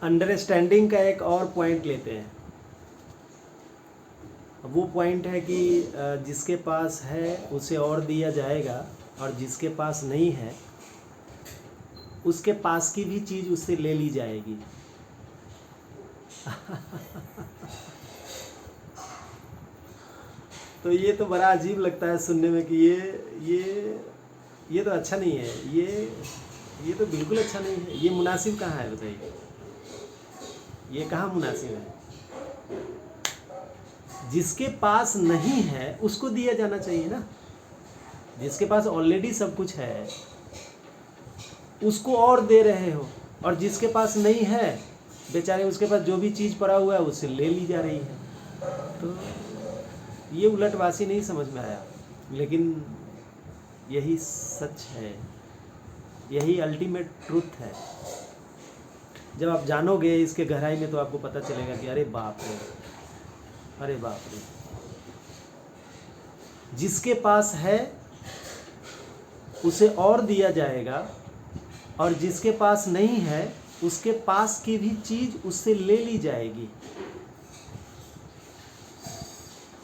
Understanding का एक और पॉइंट लेते हैं। वो पॉइंट है कि जिसके पास है उसे और दिया जाएगा, और जिसके पास नहीं है उसके पास की भी चीज़ उससे ले ली जाएगी। तो ये तो बड़ा अजीब लगता है सुनने में कि ये तो अच्छा नहीं है, ये तो बिल्कुल अच्छा नहीं है। ये मुनासिब कहाँ है बताइए, ये कहाँ मुनासिब है? जिसके पास नहीं है उसको दिया जाना चाहिए ना। जिसके पास ऑलरेडी सब कुछ है उसको और दे रहे हो, और जिसके पास नहीं है बेचारे उसके पास जो भी चीज़ पड़ा हुआ है उससे ले ली जा रही है। तो ये उलटवासी नहीं समझ में आया, लेकिन यही सच है, यही अल्टीमेट ट्रूथ है। जब आप जानोगे इसके गहराई में तो आपको पता चलेगा कि अरे बाप रे, अरे बाप रे, जिसके पास है उसे और दिया जाएगा, और जिसके पास नहीं है उसके पास की भी चीज़ उससे ले ली जाएगी।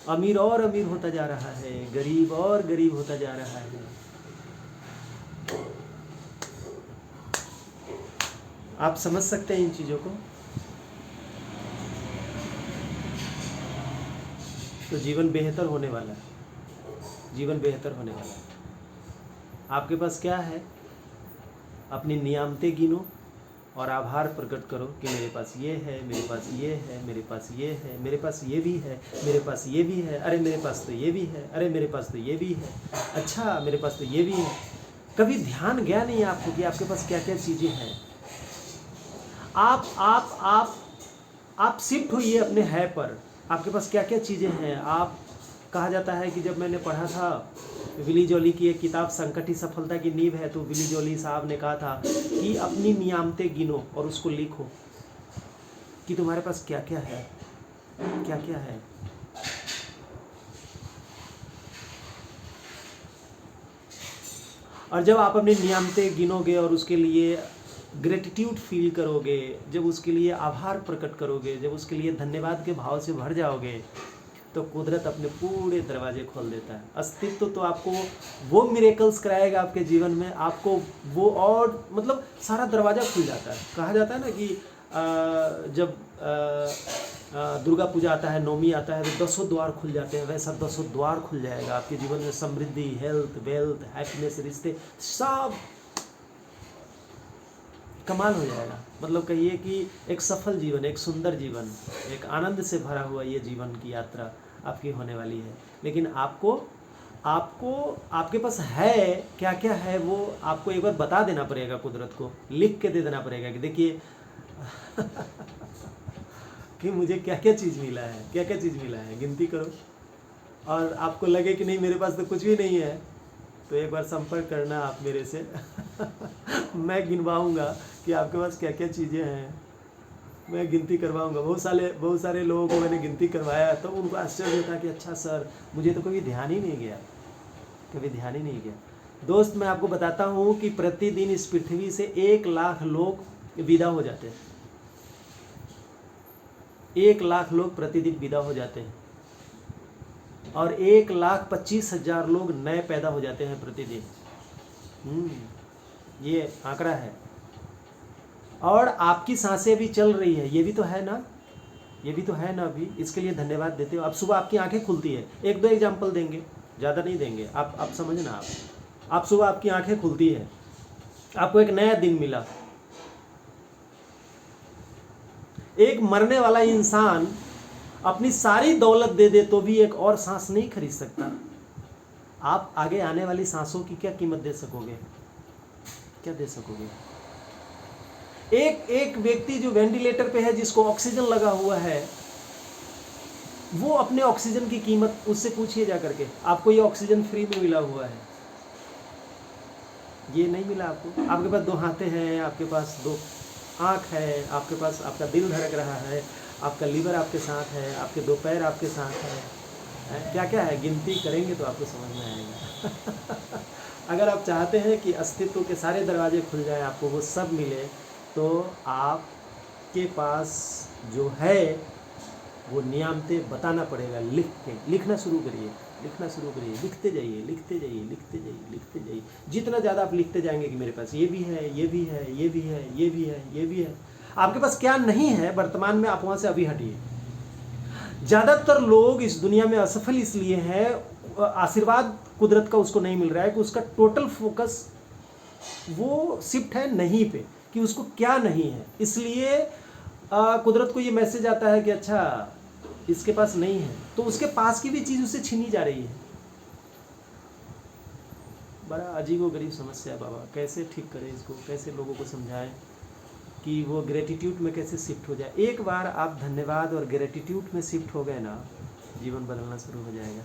अमीर और अमीर होता जा रहा है, गरीब और गरीब होता जा रहा है। आप समझ सकते हैं इन चीज़ों को? तो जीवन बेहतर होने वाला है, जीवन बेहतर होने वाला है। आपके पास क्या है? अपनी नियामतें गिनो और आभार प्रकट करो कि मेरे पास ये है, मेरे पास ये है, मेरे पास ये है, मेरे पास ये भी है, मेरे पास ये भी है, अरे मेरे पास तो ये भी है, अरे मेरे पास तो ये भी है, अच्छा मेरे पास तो ये भी है। कभी ध्यान गया नहीं आपको कि आपके पास क्या क्या चीज़ें हैं? आप शिफ्ट हुई अपने है पर, आपके पास क्या क्या चीज़ें हैं। आप, कहा जाता है कि जब मैंने पढ़ा था विली जॉली की एक किताब संकट ही सफलता की नींव है, तो विली जॉली साहब ने कहा था कि अपनी नियामतें गिनो और उसको लिखो कि तुम्हारे पास क्या क्या है, क्या क्या है। और जब आप अपनी नियामतें गिनोगे और उसके लिए ग्रेटिट्यूड फील करोगे, जब उसके लिए आभार प्रकट करोगे, जब उसके लिए धन्यवाद के भाव से भर जाओगे, तो कुदरत अपने पूरे दरवाजे खोल देता है। अस्तित्व तो आपको वो मिरेकल्स कराएगा आपके जीवन में, आपको वो और मतलब सारा दरवाज़ा खुल जाता है। कहा जाता है ना कि जब दुर्गा पूजा आता है, नवमी आता है, तो 10 द्वार खुल जाते हैं। वैसा 10 द्वार खुल जाएगा आपके जीवन में। समृद्धि, हेल्थ, वेल्थ, हैप्पीनेस, रिश्ते सब कमाल हो जाएगा। मतलब कहिए कि एक सफल जीवन, एक सुंदर जीवन, एक आनंद से भरा हुआ ये जीवन की यात्रा आपकी होने वाली है। लेकिन आपको आपके पास है क्या क्या है, वो आपको एक बार बता देना पड़ेगा, कुदरत को लिख के दे देना पड़ेगा कि देखिए कि मुझे क्या क्या चीज़ मिला है, क्या क्या चीज़ मिला है, गिनती करो। और आपको लगे कि नहीं मेरे पास तो कुछ भी नहीं है, तो एक बार संपर्क करना आप मेरे से मैं गिनवाऊंगा कि आपके पास क्या क्या चीज़ें हैं, मैं गिनती करवाऊंगा। बहुत सारे लोगों को मैंने गिनती करवाया तो उनको आश्चर्य होता कि अच्छा सर, मुझे तो कभी ध्यान ही नहीं गया, कभी ध्यान ही नहीं गया। दोस्त, मैं आपको बताता हूँ कि प्रतिदिन इस पृथ्वी से 1 लाख लोग विदा हो जाते हैं। 1 लाख लोग प्रतिदिन विदा हो जाते हैं, और 1,25,000 लोग नए पैदा हो जाते हैं प्रतिदिन। ये आंकड़ा है। और आपकी सांसें भी चल रही है, ये भी तो है ना, ये भी तो है ना। अभी इसके लिए धन्यवाद देते हो। अब सुबह आपकी आंखें खुलती है, 1-2 एग्जाम्पल देंगे, ज़्यादा नहीं देंगे। आप समझना, आप सुबह आपकी आंखें खुलती है, आपको एक नया दिन मिला। एक मरने वाला इंसान अपनी सारी दौलत दे दे तो भी एक और सांस नहीं खरीद सकता। आप आगे आने वाली सांसों की क्या कीमत दे सकोगे, क्या दे सकोगे? एक व्यक्ति जो वेंटिलेटर पे है, जिसको ऑक्सीजन लगा हुआ है, वो अपने ऑक्सीजन की कीमत उससे पूछिए जा करके। आपको ये ऑक्सीजन फ्री में मिला हुआ है, ये नहीं मिला आपको। आपके पास 2 हाथें हैं, आपके पास 2 आँख है, आपके पास आपका दिल धड़क रहा है, आपका लीवर आपके साथ है, आपके 2 पैर आपके साथ है, क्या क्या है, गिनती करेंगे तो आपको समझ में आएगा। अगर आप चाहते हैं कि अस्तित्व के सारे दरवाजे खुल जाएं, आपको वो सब मिले, तो आप आपके पास जो है वो नियामतें बताना पड़ेगा, लिख के लिखना शुरू करिए, लिखना शुरू करिए, लिखते जाइए, लिखते जाइए, लिखते जाइए, लिखते जाइए। जितना ज़्यादा आप लिखते जाएंगे कि मेरे पास ये भी है, ये भी है, ये भी है, ये भी है, ये भी है, आपके पास क्या नहीं है वर्तमान में, आप वहाँ से अभी हटिए। ज़्यादातर लोग इस दुनिया में असफल इसलिए हैं, आशीर्वाद कुदरत का उसको नहीं मिल रहा है कि उसका टोटल फोकस वो शिफ्ट है नहीं पे, कि उसको क्या नहीं है। इसलिए कुदरत को ये मैसेज आता है कि अच्छा इसके पास नहीं है, तो उसके पास की भी चीज़ उससे छीनी जा रही है। बड़ा अजीबोगरीब समस्या है बाबा, कैसे ठीक करें इसको, कैसे लोगों को समझाएं कि वो ग्रेटिट्यूड में कैसे शिफ्ट हो जाए। एक बार आप धन्यवाद और ग्रेटिट्यूड में शिफ्ट हो गए ना, जीवन बदलना शुरू हो जाएगा।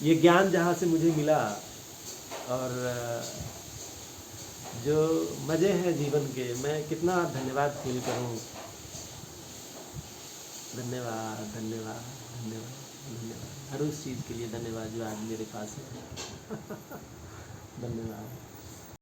ये ज्ञान जहाँ से मुझे मिला और जो मज़े हैं जीवन के, मैं कितना धन्यवाद फील करूँ। धन्यवाद धन्यवाद धन्यवाद धन्यवाद, हर उस चीज़ के लिए धन्यवाद जो आज मेरे पास है। धन्यवाद।